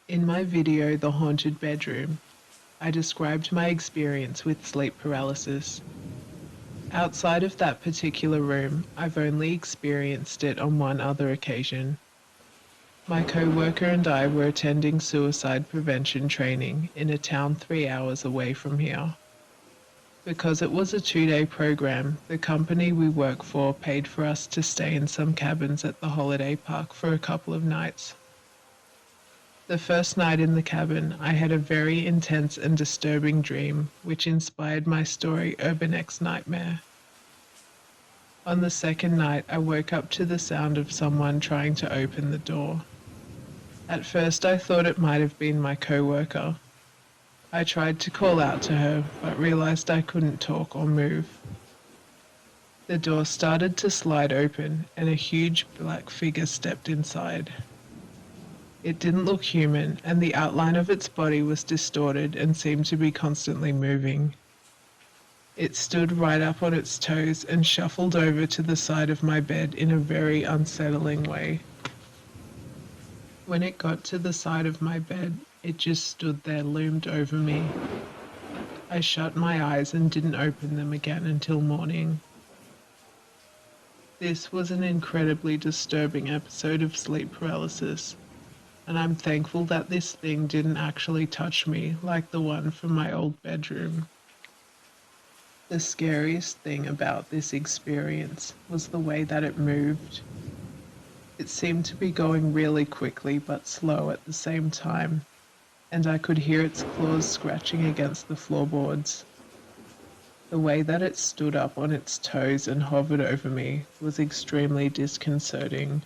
In my video, The Haunted Bedroom, I described my experience with sleep paralysis. Outside of that particular room, I've only experienced it on one other occasion. My co-worker and I were attending suicide prevention training in a town 3 hours away from here. Because it was a 2-day program, the company we work for paid for us to stay in some cabins at the holiday park for a couple of nights. The first night in the cabin, I had a very intense and disturbing dream, which inspired my story Urban X Nightmare. On the second night, I woke up to the sound of someone trying to open the door. At first, I thought it might have been my co-worker. I tried to call out to her, but realized I couldn't talk or move. The door started to slide open, and a huge black figure stepped inside. It didn't look human, and the outline of its body was distorted and seemed to be constantly moving. It stood right up on its toes and shuffled over to the side of my bed in a very unsettling way. When it got to the side of my bed, it just stood there, loomed over me. I shut my eyes and didn't open them again until morning. This was an incredibly disturbing episode of sleep paralysis, and I'm thankful that this thing didn't actually touch me like the one from my old bedroom. The scariest thing about this experience was the way that it moved. It seemed to be going really quickly but slow at the same time, and I could hear its claws scratching against the floorboards. The way that it stood up on its toes and hovered over me was extremely disconcerting.